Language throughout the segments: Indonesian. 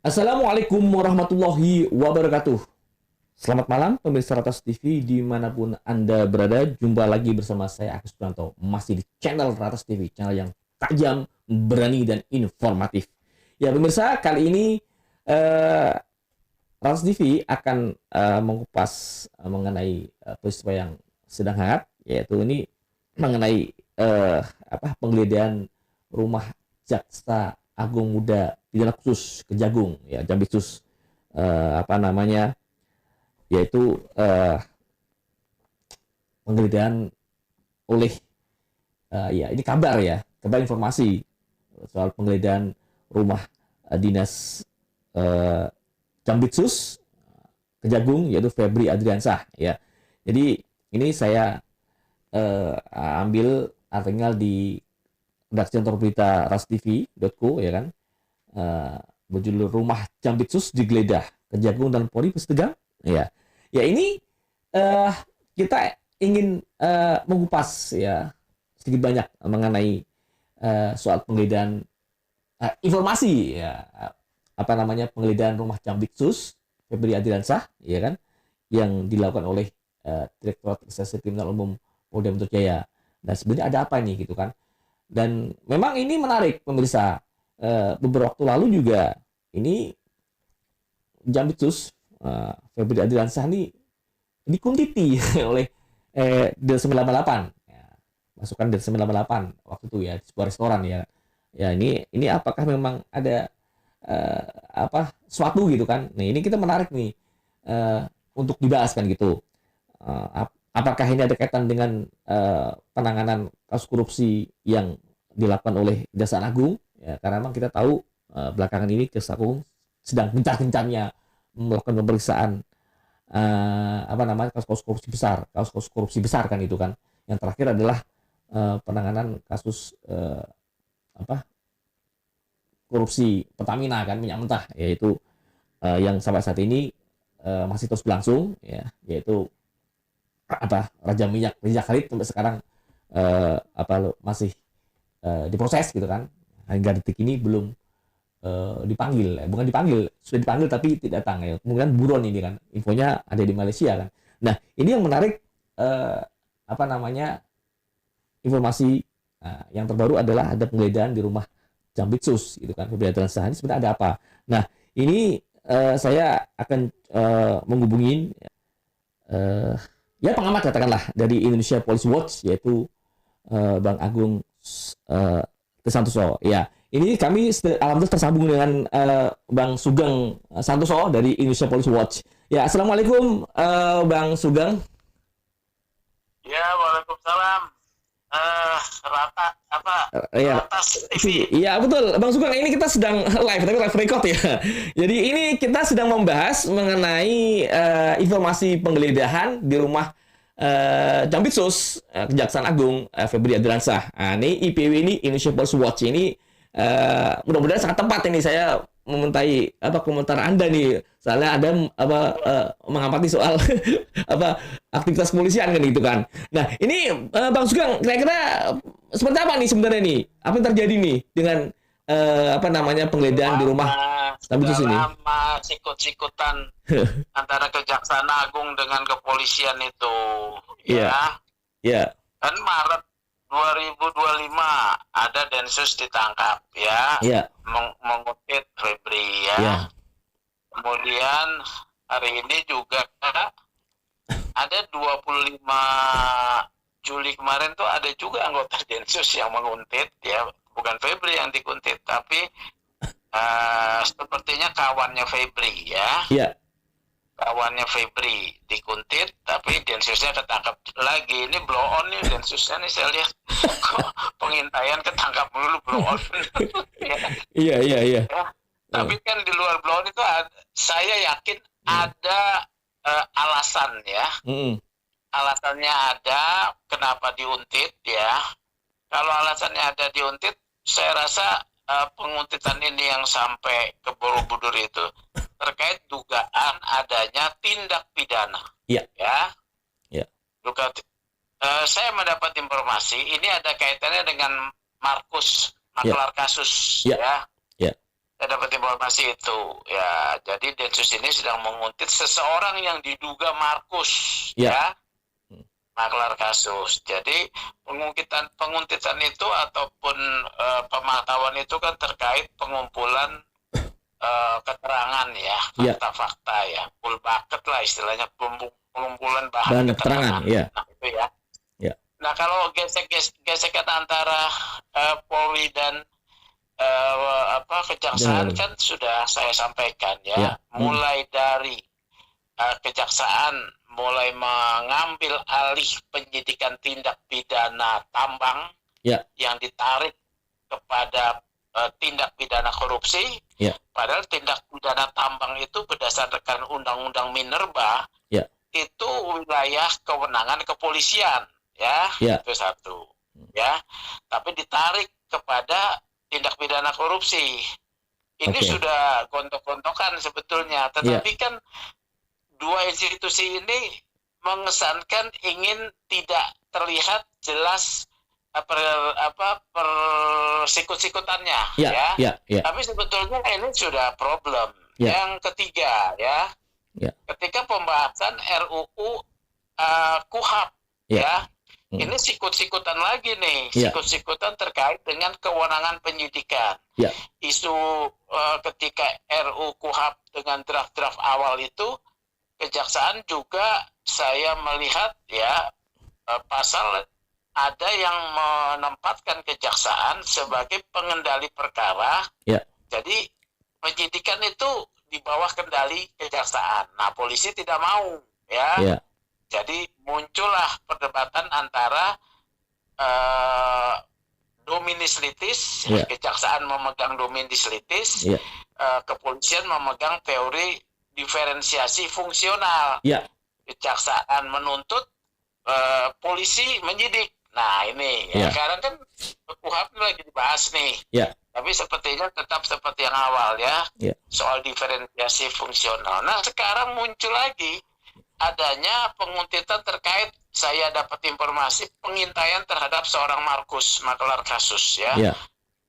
Assalamualaikum warahmatullahi wabarakatuh. Selamat malam pemirsa Ratas TV dimanapun Anda berada. Jumpa lagi bersama saya Agus Pranto. Masih di channel Ratas TV, channel yang tajam, berani, dan informatif. Ya pemirsa, kali ini Ratas TV akan mengupas mengenai peristiwa yang sedang hangat, yaitu ini mengenai penggeledahan rumah Jaksa Agung Muda Pidana Khusus Kejagung, ya Jampitsus, yaitu penggeledahan oleh ya ini kabar informasi soal penggeledahan rumah dinas Jampitsus Kejagung, yaitu Febri Adriansah, ya. Jadi ini saya ambil artikel di redaksi kantor berita rastv.co, ya kan, berjudul Rumah Jampitsus Digeledah Kejagung dan Polri Tegang, ya. Ya ini kita ingin mengupas ya sedikit banyak mengenai soal penggeledahan informasi, ya penggeledahan rumah Jampitsus Febri Adriansah, ya kan, yang dilakukan oleh Direktorat Reserse Kriminal Umum Polda Metro Jaya. Dan sebenarnya ada apa ini gitu kan? Dan memang ini menarik pemirsa. Beberapa waktu lalu juga ini Jampitsus Febri Adriansah ini dikuntiti oleh Densus 98, ya, masukan Densus 98 waktu itu ya di sebuah restoran, ya. Ya ini apakah memang ada suatu gitu kan? Nah ini kita menarik nih untuk dibahas kan gitu. Apakah ini ada kaitan dengan penanganan kasus korupsi yang dilakukan oleh Kejaksaan Agung, ya, karena memang kita tahu belakangan ini Kejaksaan Agung sedang gencar-gencarnya melakukan pemeriksaan kasus korupsi besar kan itu kan. Yang terakhir adalah penanganan kasus korupsi Pertamina kan, minyak mentah, yaitu yang sampai saat ini masih terus berlangsung, ya, yaitu Raja Minyak Khalid sampai sekarang masih diproses gitu kan, hingga detik ini belum dipanggil, bukan dipanggil, sudah dipanggil tapi tidak datang, ya. Kemudian buron ini kan, infonya ada di Malaysia kan. Nah ini yang menarik, informasi yang terbaru adalah ada penggeledahan di rumah Jampitsus gitu kan, Febri Adriansah. Ini sebenarnya ada apa? Nah ini saya akan menghubungin ya pengamat katakanlah dari Indonesia Police Watch, yaitu Bang Agung Santoso, ya. Ini kami alhamdulillah tersambung dengan Bang Sugeng Santoso dari Indonesia Police Watch. Ya, assalamualaikum Bang Sugeng. Ya, waalaikumsalam. Ya, Ratas TV. iya betul, Bang Sugeng. Ini kita sedang live, tapi live record ya. Jadi ini kita sedang membahas mengenai informasi penggeledahan di rumah Jampitsus Kejaksaan Agung Febri Adriansah. Nah, ini IPW ini Indonesia Police Watch ini mudah-mudahan sangat tepat ini saya memintai komentar Anda nih. Soalnya ada mengamati soal aktivitas kepolisian kan gitu kan. Nah, ini Bang Sugeng, kira-kira seperti apa nih sebenarnya nih? Apa yang terjadi nih dengan penggeledahan di rumah Jampitsus ini? Lama sikut-sikutan antara Kejaksaan Agung dengan kepolisian itu, Iya. ya. Iya. Kan Maret 2025 ada Densus ditangkap, ya. Iya. Mengutip Febri, ya. Iya. Kemudian hari ini juga ada 25 Juli kemarin tuh ada juga anggota Densus yang menguntit, ya. Bukan Febri yang dikuntit, tapi sepertinya kawannya Febri, ya. Iya. Kawannya Febri dikuntit, tapi Densusnya ketangkap lagi. Ini blow on nih Densusnya nih, saya lihat. Pengintaian ketangkap dulu blow on. Iya. Ya. Tapi kan di luar blow on itu saya yakin ada alasan, ya. Alasannya ada kenapa diuntit, ya. Kalau alasannya ada diuntit, saya rasa penguntitan ini yang sampai ke Borobudur itu terkait dugaan adanya tindak pidana. Iya. Ya. Iya. Saya mendapat informasi ini ada kaitannya dengan Markus, maklar kasus, ya. Ya. Ya. Saya dapat informasi itu ya. Jadi Densus ini sedang menguntit seseorang yang diduga Markus, ya, maklar kasus. Jadi penguntitan itu ataupun pemantauan itu kan terkait pengumpulan keterangan ya, fakta-fakta ya, full bucket lah istilahnya, pengumpulan bahan keterangan. Nah itu ya. Nah kalau gesekan antara Polri dan kejaksaan kan sudah saya sampaikan ya. Mulai dari kejaksaan mulai mengambil alih penyidikan tindak pidana tambang yang ditarik kepada tindak pidana korupsi. Padahal tindak pidana tambang itu berdasarkan Undang-Undang Minerba itu wilayah kewenangan kepolisian ya. Itu satu ya. Tapi ditarik kepada tindak pidana korupsi. Ini sudah gontok-gontokan sebetulnya, tetapi kan dua institusi ini mengesankan ingin tidak terlihat jelas persikut-sikutannya ya. Tapi sebetulnya ini sudah problem. Yang ketiga ya. Ketika pembahasan RUU KUHP ya. Ini sikut-sikutan lagi nih, sikut-sikutan terkait dengan kewenangan penyidikan. Isu ketika RUU KUHP dengan draft-draft awal itu, kejaksaan juga saya melihat ya pasal ada yang menempatkan kejaksaan sebagai pengendali perkara. Jadi penyidikan itu di bawah kendali kejaksaan. Nah polisi tidak mau ya. Jadi muncullah perdebatan antara dominis litis, kejaksaan memegang dominis litis, kepolisian memegang teori diferensiasi fungsional. Kejaksaan menuntut, polisi menyidik. Nah ini, sekarang kan KUHP lagi dibahas nih. Tapi sepertinya tetap seperti yang awal ya, soal diferensiasi fungsional. Nah sekarang muncul lagi adanya penguntitan terkait, saya dapat informasi pengintaian terhadap seorang Markus, maklar kasus ya.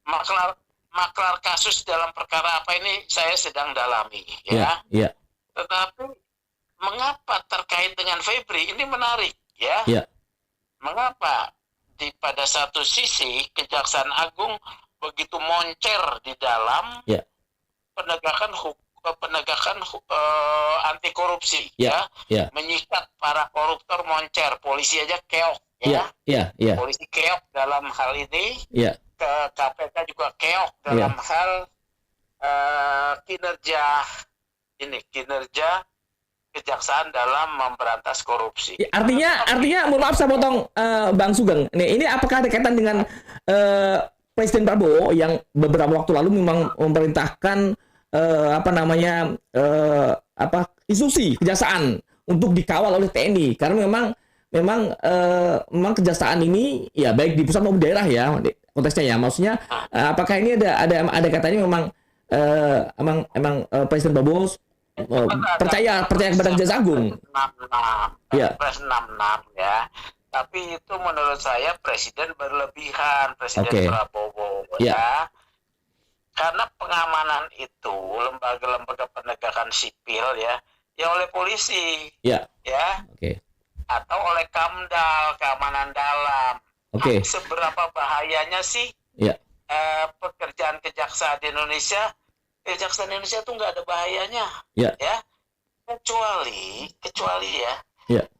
Maklar kasus dalam perkara apa ini saya sedang dalami ya. Tetapi mengapa terkait dengan Febri ini menarik ya. Mengapa pada satu sisi Kejaksaan Agung begitu moncer di dalam penegakan anti korupsi menyikat para koruptor moncer, polisi aja keok ya. Polisi keok dalam hal ini, ke KPK juga keok dalam hal kinerja kejaksaan dalam memberantas korupsi. Artinya, mohon maaf saya potong Bang Sugeng. Ini apakah ada kaitan dengan Presiden Prabowo yang beberapa waktu lalu memang memerintahkan instruksi kejaksaan untuk dikawal oleh TNI, karena memang kejaksaan ini ya baik di pusat maupun daerah ya konteksnya ya, maksudnya apakah ini ada katanya memang Presiden Prabowo percaya kepada Kejaksaan Agung. Pres 66 ya. Tapi itu menurut saya Presiden berlebihan, Presiden Prabowo ya. Karena pengamanan itu lembaga-lembaga penegakan sipil ya oleh polisi atau oleh Kamdal, keamanan dalam. Seberapa bahayanya sih pekerjaan kejaksaan di Indonesia? Kejaksaan Indonesia tuh nggak ada bahayanya ya, kecuali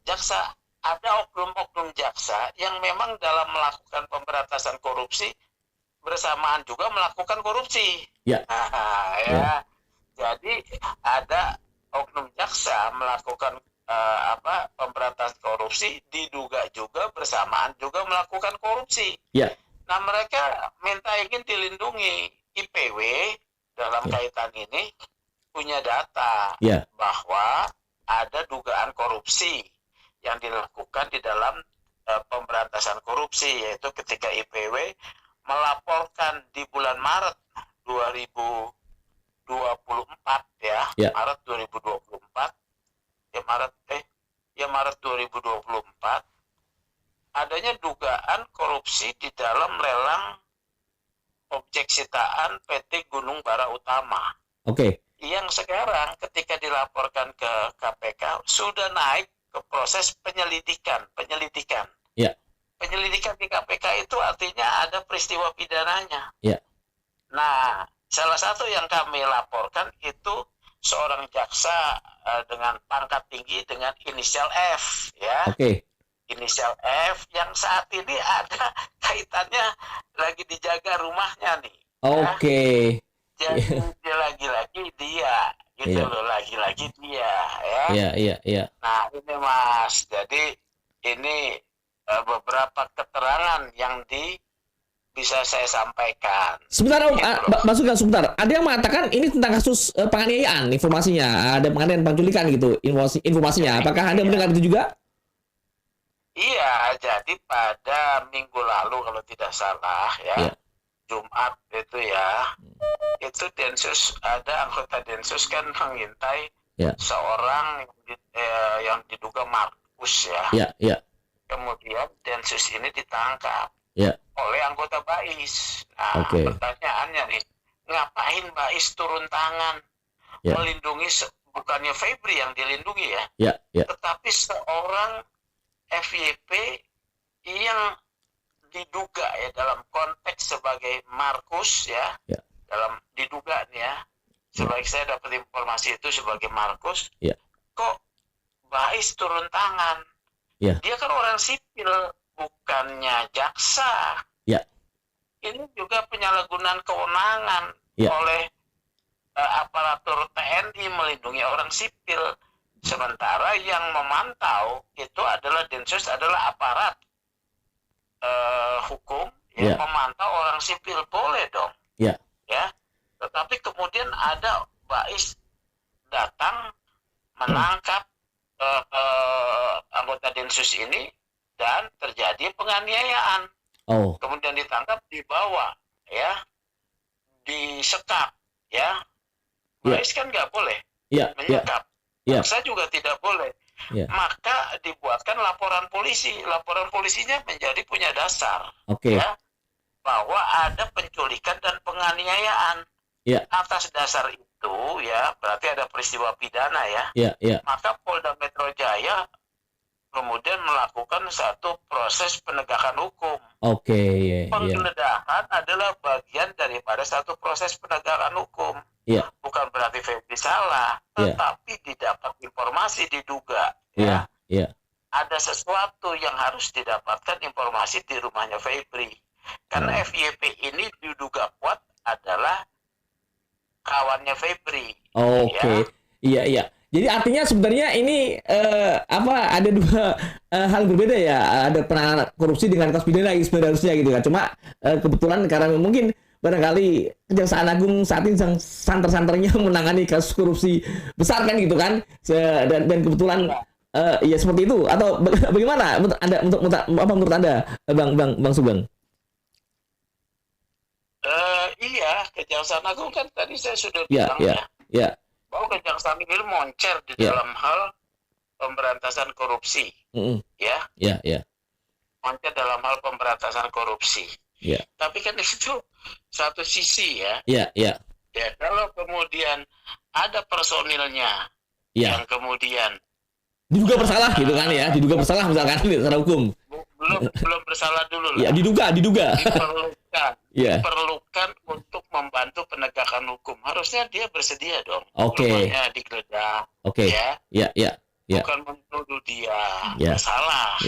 jaksa, ada oknum-oknum jaksa yang memang dalam melakukan pemberantasan korupsi bersamaan juga melakukan korupsi. Jadi ada oknum jaksa melakukan pemberantasan korupsi, diduga juga bersamaan juga melakukan korupsi. Nah mereka minta ingin dilindungi. IPW dalam kaitan ini punya data bahwa ada dugaan korupsi yang dilakukan di dalam pemberantasan korupsi, yaitu ketika IPW melaporkan di bulan Maret 2024 Maret 2024 Maret 2024 adanya dugaan korupsi di dalam lelang objek sitaan PT Gunung Bara Utama. Oke. Yang sekarang ketika dilaporkan ke KPK sudah naik ke proses penyelidikan. Ya. Penyelidikan di KPK itu artinya ada peristiwa pidananya. Ya. Nah, salah satu yang kami laporkan itu seorang jaksa dengan pangkat tinggi dengan inisial F, ya. Oke. Inisial F yang saat ini ada kaitannya lagi dijaga rumahnya nih. Oke. Ya. Jadi dia lagi-lagi dia, gitu loh, lagi-lagi dia, ya. Iya. Nah ini Mas, jadi ini beberapa keterangan yang bisa saya sampaikan. Sebentar Om, Mas Sugeng, sebentar. Ada yang mengatakan ini tentang kasus penganiayaan informasinya, ada penganiayaan penculikan gitu informasinya. Apakah Anda mendengar itu juga? Iya, jadi pada minggu lalu kalau tidak salah ya, Jumat itu ya, itu Densus, ada anggota Densus kan mengintai seorang yang diduga Markus ya. Kemudian Densus ini ditangkap oleh anggota BAIS. Nah, pertanyaannya nih, ngapain BAIS turun tangan melindungi, bukannya Febri yang dilindungi ya, tetapi seorang FYP yang diduga ya dalam konteks sebagai Markus ya, dalam diduga nih ya, sebaik saya dapat informasi itu sebagai Markus, kok BAIS turun tangan? Dia kan orang sipil, bukannya jaksa. Ini juga penyalahgunaan kewenangan oleh aparatur TNI melindungi orang sipil. Sementara yang memantau itu adalah Densus, adalah aparat hukum yang memantau orang sipil, boleh dong. Ya. Tetapi kemudian ada BAIS datang menangkap anggota Densus ini dan terjadi penganiayaan. Kemudian ditangkap, dibawa ya, disekap ya. BAIS kan nggak boleh menyekap. Saya juga tidak boleh. Maka dibuatkan laporan polisi. Laporan polisinya menjadi punya dasar ya, bahwa ada penculikan dan penganiayaan. Atas dasar itu ya, berarti ada peristiwa pidana ya. Maka Polda Metro Jaya kemudian melakukan satu proses penegakan hukum. Penggeledahan adalah bagian daripada satu proses penegakan hukum. Bukan berarti Febri salah, tetapi didapat informasi, diduga ada sesuatu yang harus didapatkan informasi di rumahnya Febri. Karena FYP ini diduga kuat adalah kawannya Febri. Iya. Jadi artinya sebenarnya ini ada dua hal berbeda ya. Ada penanganan korupsi dengan kasus pidana sebenarnya gitu kan. Cuma kebetulan karena mungkin barangkali Kejaksaan Agung saat ini sedang santer-santernya menangani kasus korupsi besar kan gitu kan. Dan kebetulan ya seperti itu, atau bagaimana menurut Anda Bang Sugeng? Iya, Kejaksaan Agung kan tadi saya sudah bilang bahwa Kejaksaan ini moncer di dalam hal pemberantasan korupsi. Moncer dalam hal pemberantasan korupsi. Tapi kan itu satu sisi ya. Kalau kemudian ada personilnya yang kemudian diduga bersalah gitu kan ya, diduga bersalah misalkan secara hukum. Belum bersalah dulu lah. Diduga. Diperlukan untuk membantu penegakan hukum. Harusnya dia bersedia dong. Rumahnya digeledah. Bukan menuduh dia bersalah.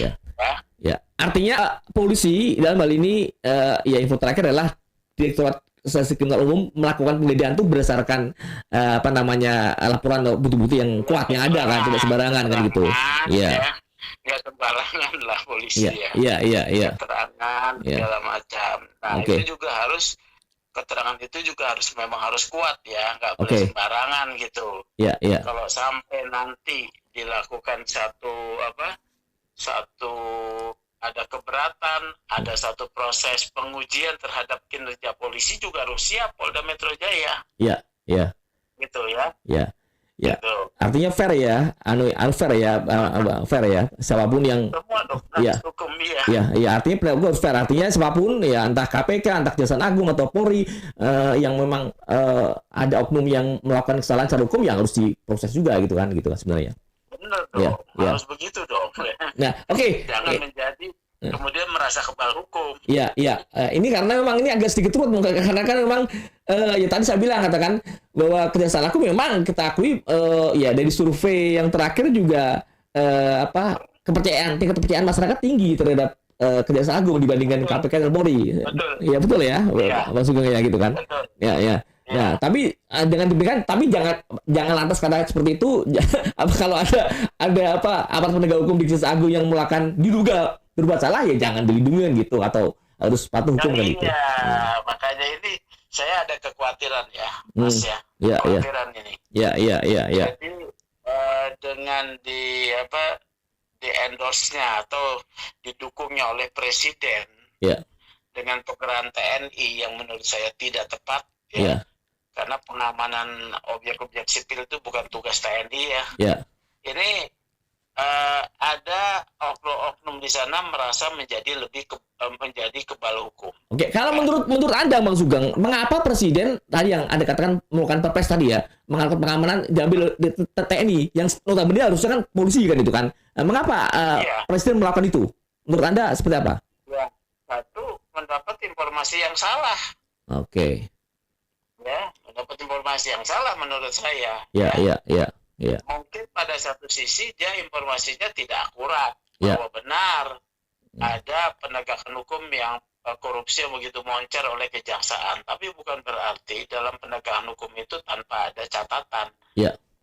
Artinya polisi dalam hal ini info terakhir adalah Direktorat Reserse Kriminal Umum melakukan penggeledahan itu berdasarkan laporan atau bukti-bukti yang kuat yang ada kan, tidak sembarangan kan gitu. Nggak sembarangan lah polisi keterangan segala macam. Nah itu juga harus, keterangan itu juga memang harus kuat ya, nggak boleh sembarangan gitu. Kalau sampai nanti dilakukan satu ada keberatan, ada satu proses pengujian terhadap kinerja polisi, juga harus siap Polda Metro Jaya. Gitu ya. Gitu. Artinya fair ya, fair ya, siapapun yang semua hukum Ya, artinya penegak hukum harus fair. Artinya siapapun ya, entah KPK, entah Kejaksaan Agung atau Polri yang memang ada oknum yang melakukan kesalahan secara hukum yang harus diproses juga gitu kan sebenarnya. Benar dong, harus begitu dong. Nah, oke. Jangan menjadi kemudian merasa kebal hukum. Iya. Ini karena memang ini agak sedikit rumit karena kan memang ya tadi saya bilang katakan bahwa Kejaksaan Agung memang kita akui ya dari survei yang terakhir juga tingkat kepercayaan masyarakat tinggi terhadap Kejaksaan Agung dibandingkan KPK dan Polri. Iya betul ya, Bang Sugeng ya gitu kan. Ya. Nah, tapi dengan demikian, tapi jangan lantas kata seperti itu. Kalau ada aparat penegak hukum di Kejaksaan Agung yang melakukan diduga berbuat salah, ya jangan dilindungi gitu atau harus patuh hukum kan gitu. Iya, makanya ini saya ada kekhawatiran ya, Mas ya. Kekhawatiran ini. Iya. Jadi dengan di endorse-nya atau didukungnya oleh presiden dengan peran TNI yang menurut saya tidak tepat ya. Karena pengamanan objek-objek sipil itu bukan tugas TNI ya. Ini ada oknum di sana merasa menjadi menjadi kebal hukum. Oke, kalau menurut Anda Bang Sugeng, mengapa presiden tadi yang Anda katakan melakukan perpres tadi ya, mengangkat pengamanan diambil di TNI yang notabene harusnya kan polisi kan itu kan. Mengapa presiden melakukan itu? Menurut Anda seperti apa? Ya, satu mendapat informasi yang salah. Oke. Ya, mendapat informasi yang salah menurut saya. Iya. Mungkin pada satu sisi dia informasinya tidak akurat bahwa benar ada penegakan hukum yang korupsi yang begitu moncer oleh kejaksaan, tapi bukan berarti dalam penegakan hukum itu tanpa ada catatan.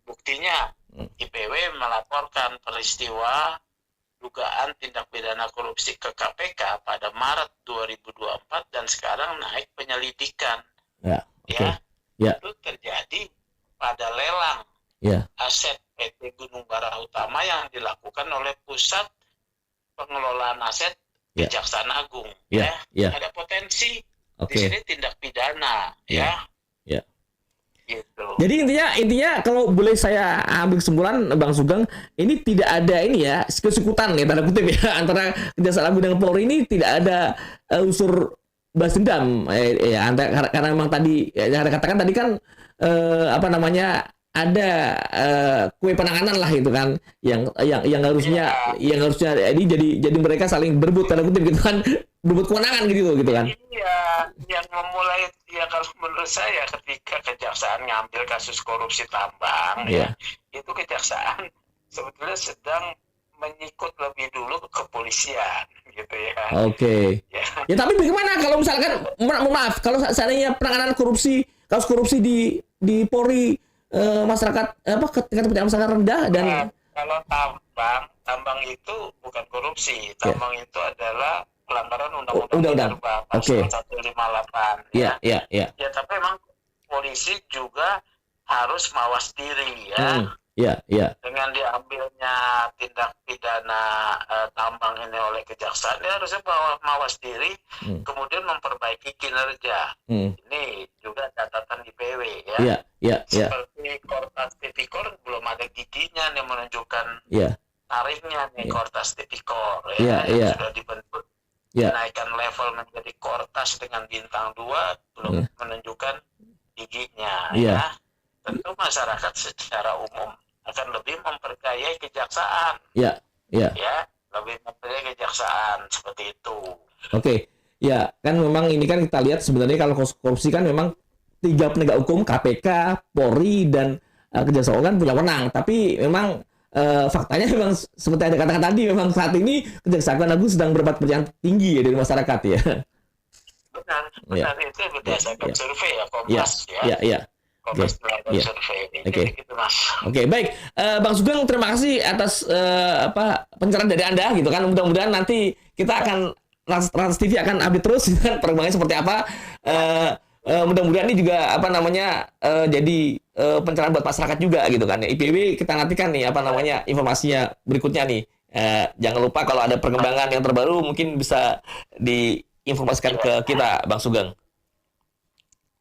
Buktinya IPW melaporkan peristiwa dugaan tindak pidana korupsi ke KPK pada Maret 2024 dan sekarang naik penyelidikan. Itu terjadi pada lelang aset PT Gunung Bara Utama yang dilakukan oleh Pusat Pengelolaan Aset Kejaksaan Agung. Ada potensi di sini tindak pidana. Gitu. Jadi intinya kalau boleh saya ambil kesimpulan Bang Sugeng, ini tidak ada ini ya kesekutan ya tanda kutip ya antara Kejaksaan Agung dan Polri, ini tidak ada unsur balas dendam karena memang tadi yang Anda katakan tadi kan ada kue penanganan lah itu kan yang harusnya ini jadi mereka saling berebut tanda kutip gitu kan, berebut kewenangan gitu kan. Iya, yang memulai ya kalau menurut saya ketika kejaksaan ngambil kasus korupsi tambang itu kejaksaan sebetulnya sedang menyikut lebih dulu ke kepolisian gitu ya. Oke. Ya tapi bagaimana kalau misalkan maaf kalau seandainya penanganan kasus korupsi di Polri masyarakat tingkat kepercayaan masyarakat rendah dan kalau tambang itu bukan korupsi, tambang itu adalah pelanggaran undang-undang pasal 158 ya, tapi memang polisi juga harus mawas diri dengan diambilnya tindak pidana tambang ini oleh kejaksaan, dia harusnya mawas diri kemudian memperbaiki kinerja. Ini juga catatan IPW seperti Kortas Tipikor belum ada giginya yang menunjukkan tarifnya nih Kortas Tipikor sudah dibentuk menaikkan level menjadi Kortas dengan bintang 2 belum menunjukkan giginya tentu masyarakat secara umum akan lebih mempercayai kejaksaan lebih mempercayai kejaksaan seperti itu. Oke. Ya kan memang ini kan kita lihat sebenarnya kalau korupsi kan memang 3 penegak hukum KPK, Polri dan Kejaksaan kan punya wewenang, tapi memang faktanya memang seperti Anda katakan tadi memang saat ini Kejaksaan Agung sedang berbuat kepercayaan tinggi dari masyarakat ya. Benar itu berdasarkan survei Kompas Kompas survei. Gitu, Mas. Oke, baik. Bang Sugeng terima kasih atas pencerahan dari Anda gitu kan. Mudah-mudahan nanti kita akan Trans TV akan update terus kan perkembangannya seperti apa. Mudah-mudahan ini juga jadi pencerahan buat masyarakat juga gitu kan. IPW kita nantikan nih informasinya berikutnya nih. Jangan lupa kalau ada perkembangan yang terbaru mungkin bisa diinformasikan ke kita Bang Sugeng.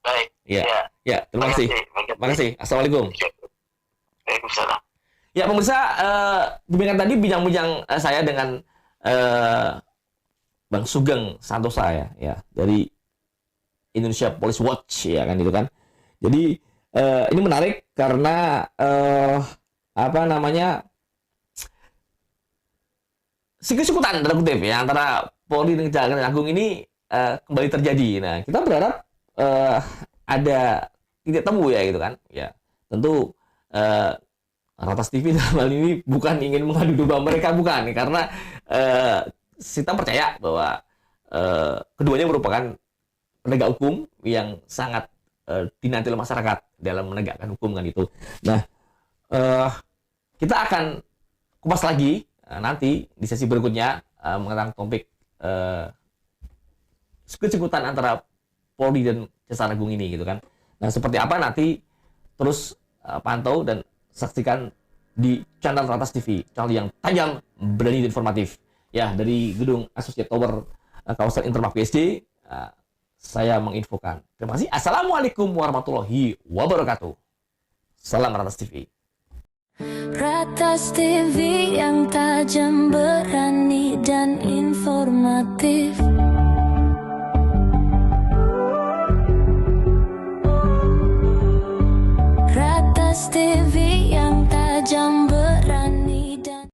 Baik. Ya, terima kasih. Terima kasih. Assalamualaikum. Waalaikumsalam. Ya pemirsa, demikian tadi bincang-bincang saya dengan Bang Sugeng Santosa ya dari Indonesia Police Watch ya kan itu kan. Jadi ini menarik karena apa namanya, sikut-sikutan tanda kutip ya antara Polri dan Kejaksaan Agung ini kembali terjadi. Nah, kita berharap ada titik temu ya gitu kan. Ya, tentu Ratas TV dalam hal ini bukan ingin mengadu domba mereka, bukan, karena kita percaya bahwa keduanya merupakan penegak hukum yang sangat dinanti oleh masyarakat dalam menegakkan hukum kan itu. Nah, kita akan kupas lagi nanti di sesi berikutnya mengenai topik sikut-sikutan antara Polri dan Kejaksaan Agung ini gitu kan. Nah, seperti apa nanti terus pantau dan saksikan di channel Ratas TV, channel yang tajam, berani, dan informatif. Ya, dari gedung Associate Tower kawasan Intermap PSD, saya menginfokan. Terima kasih. Assalamualaikum warahmatullahi wabarakatuh. Salam Ratas TV. Ratas TV yang tajam, berani, dan informatif.